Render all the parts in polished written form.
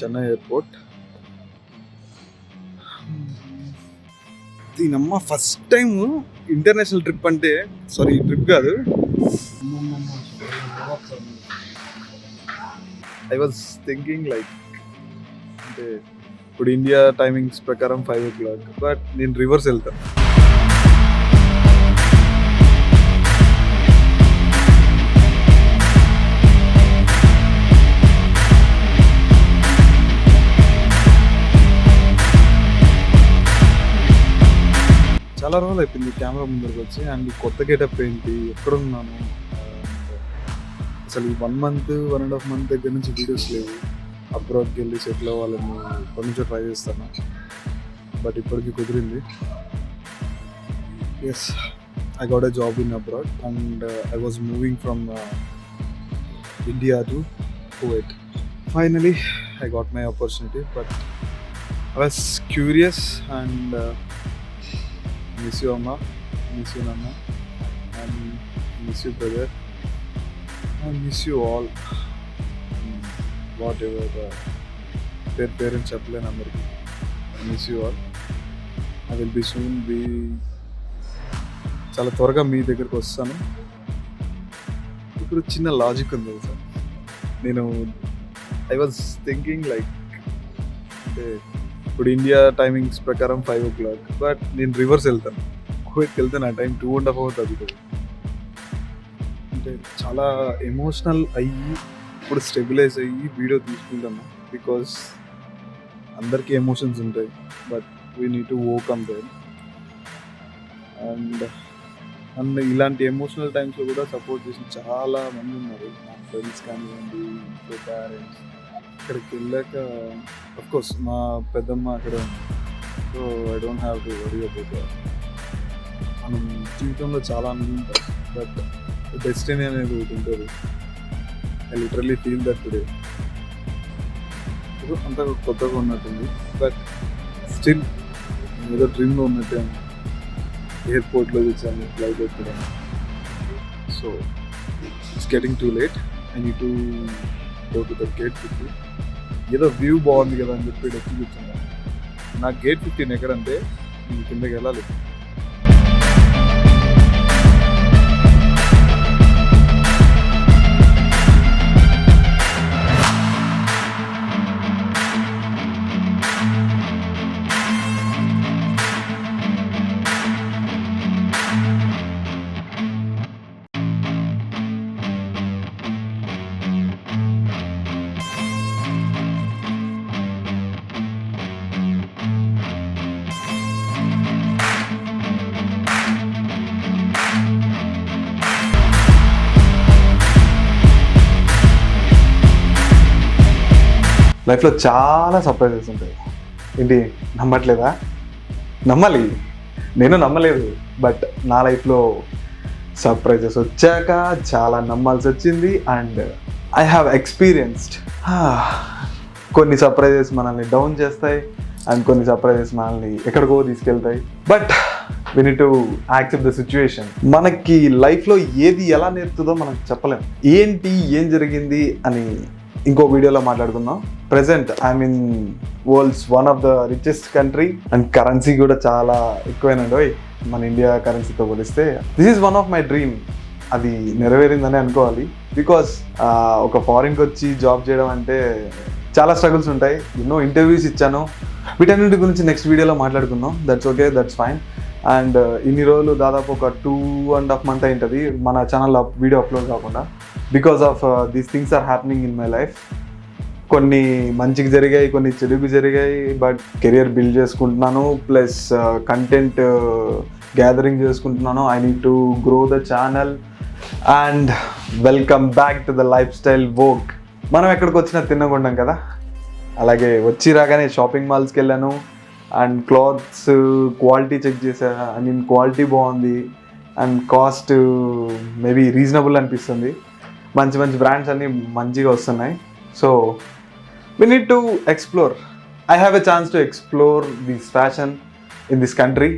Chennai airport. దీనమ్మ first time international trip అంటే, sorry trip కాదు, ఐ వాజ్ థింకింగ్ లైక్, అంటే ఇప్పుడు ఇండియా టైమింగ్స్ ప్రకారం 5 o'clock, బట్ నేను రివర్స్ వెళ్తాను. చాలా రోజులు అయిపోయింది కెమెరా ముందరికి వచ్చి, అండ్ కొత్త గెటప్ ఏంటి, ఎక్కడున్నాను, అసలు ఈ 1 month 1.5 month దగ్గర నుంచి వీడియోస్ లేవు. అబ్రాడ్కి వెళ్ళి సెటిల్ అవ్వాలని ఇప్పటి నుంచో ట్రై చేస్తాను, బట్ ఇప్పటికీ కుదిరింది. Yes, I got a job in abroad and I was moving from India to Kuwait. Finally, I got my opportunity, but I was curious and miss you, Amma, miss you, Nana, and miss you, brother, and miss you all. Whatever their parents చెప్పలేను అందరికి. I miss you all. I will be soon be చాలా త్వరగా మీ దగ్గరికి వస్తాను. ఇప్పుడు చిన్న logic ఉంది sir. నేను ఐ వాజ్ థింకింగ్ లైక్, అంటే ఇప్పుడు ఇండియా టైమింగ్స్ ప్రకారం 5 o'clock, బట్ నేను రివర్స్ వెళ్తాను. కువైట్కి వెళ్తే నా టైం 2.5 hours తగ్గుతుంది. అంటే చాలా ఎమోషనల్ అయ్యి ఇప్పుడు స్టెబిలైజ్ అయ్యి వీడియో తీసుకుంటాను, బికాస్ అందరికీ ఎమోషన్స్ ఉంటాయి, but we need to overcome them. And ఇలాంటి ఎమోషనల్ టైమ్స్లో కూడా సపోర్ట్ చేసిన చాలా మంది ఉన్నారు, నా ఫ్రెండ్స్ కానివ్వండి, ఇంట్లో పేరెంట్స్. ఇక్కడికి వెళ్ళాక అఫ్కోర్స్ మా పెద్దమ్మ అక్కడ ఉంది, so I don't have to worry about that. మనం జీవితంలో చాలా అనుకుంటాం, బట్ డెస్టినీ అనేది ఒకటి ఉంటుంది. I literally feel that today. అంతా కొత్తగా ఉన్నట్టుంది, బట్ స్టిల్ ఏదో డ్రీమ్లో ఉన్నట్టే ఉంది. ఎయిర్పోర్ట్లో కూర్చొని ఫ్లైట్ ఎక్కడం. So it's getting too late. I need to go to the gate 15. ఏదో వ్యూ బాగుంది కదా అని చెప్పి వచ్చి కూర్చున్నాను. నాకు గేట్ 15 ఎక్కడంటే నేను కిందకి వెళ్ళాలి. లైఫ్లో చాలా సర్ప్రైజెస్ ఉంటాయి. ఏంటి నమ్మట్లేదా? నమ్మాలి. నేను నమ్మలేదు, బట్ నా లైఫ్లో సర్ప్రైజెస్ వచ్చాక చాలా నమ్మాల్సి వచ్చింది. And I have experienced. కొన్ని సర్ప్రైజెస్ మనల్ని డౌన్ చేస్తాయి, అండ్ కొన్ని సర్ప్రైజెస్ మనల్ని ఎక్కడికో తీసుకెళ్తాయి. But we need to accept the situation. మనకి లైఫ్లో ఏది ఎలా నేర్పుతుందో మనకు చెప్పలేం. ఏంటి ఏం జరిగింది అని ఇంకో వీడియోలో మాట్లాడుకుందాం. Present I'm in world's one of the richest country, and currency కూడా చాలా ఎక్కువైనండి మన ఇండియా కరెన్సీతో పోలిస్తే. This is one of my dream. అది నెరవేరిందని అనుకోవాలి, బికాస్ ఒక ఫారిన్కి వచ్చి జాబ్ చేయడం అంటే చాలా స్ట్రగుల్స్ ఉంటాయి. ఎన్నో ఇంటర్వ్యూస్ ఇచ్చాను. వీటన్నిటి గురించి నెక్స్ట్ వీడియోలో మాట్లాడుకుందాం. That's okay, that's fine. And ఇన్ని రోజులు దాదాపు ఒక 2.5 months అయింటుంది మన ఛానల్లో వీడియో అప్లోడ్ కాకుండా, because of these things are happening in my life. కొన్ని మంచిగా జరిగాయి, కొన్ని చెడుగు జరిగాయి, బట్ కెరియర్ బిల్డ్ చేసుకుంటున్నాను, ప్లస్ కంటెంట్ గ్యాదరింగ్ చేసుకుంటున్నాను. I need to grow the channel. And welcome back to the lifestyle Vogue. మనం ఎక్కడికి వచ్చినా తిన్నగుంటాం కదా, అలాగే వచ్చి రాగానే షాపింగ్ మాల్స్కి వెళ్ళాను. అండ్ క్లాత్స్ క్వాలిటీ చెక్ చేసా. ఐ మీన్ క్వాలిటీ బాగుంది, అండ్ కాస్ట్ మేబీ రీజనబుల్ అనిపిస్తుంది. మంచి మంచి బ్రాండ్స్ అన్నీ మంచిగా వస్తున్నాయి. So we need to explore. I have a chance to explore this fashion in this country.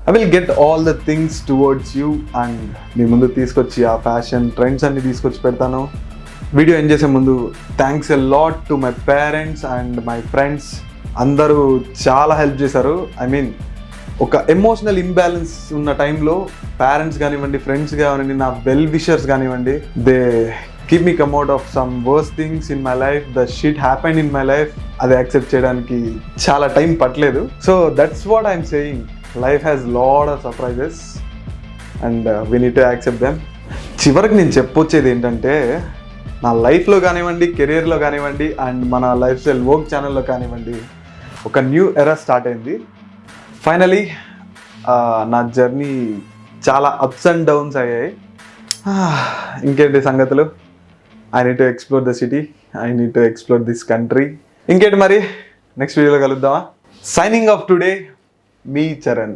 I will get all the things towards you, and మీ ముందు తీసుకొచ్చి ఆ ఫ్యాషన్ ట్రెండ్స్ అన్ని తీసుకొచ్చి పెడతాను. వీడియో ఎండ్ చేసే ముందు thanks a lot to my parents and my friends. అందరూ చాలా హెల్ప్ చేశారు. ఐ మీన్ ఒక ఎమోషనల్ ఇంబ్యాలెన్స్ ఉన్న టైంలో పేరెంట్స్ కానివ్వండి, ఫ్రెండ్స్ కానివ్వండి, నా వెల్ విషర్స్ కానివ్వండి, they keep me come out of some verse things in my life. The shit happened in my life. అది యాక్సెప్ట్ చేయడానికి చాలా టైం పట్టలేదు. So that's what I'm saying. Life has lot of surprises and we need to accept them. చివరికి నేను చెప్పొచ్చేది ఏంటంటే, నా లైఫ్లో కానివ్వండి, కెరియర్లో కానివ్వండి, అండ్ మన లైఫ్ స్టైల్ వర్క్ ఛానల్లో కానివ్వండి, ఒక న్యూ ఎరా స్టార్ట్ అయింది. ఫైనలీ నా జర్నీ చాలా అప్స్ అండ్ డౌన్స్ అయ్యాయి. ఇంకేంటి సంగతులు? I need to explore the city, I need to explore this country. ఇంకేంటి మరి, నెక్స్ట్ వీడియోలో కలుద్దామా? సైనింగ్ ఆఫ్ టుడే, మీ చరణ్.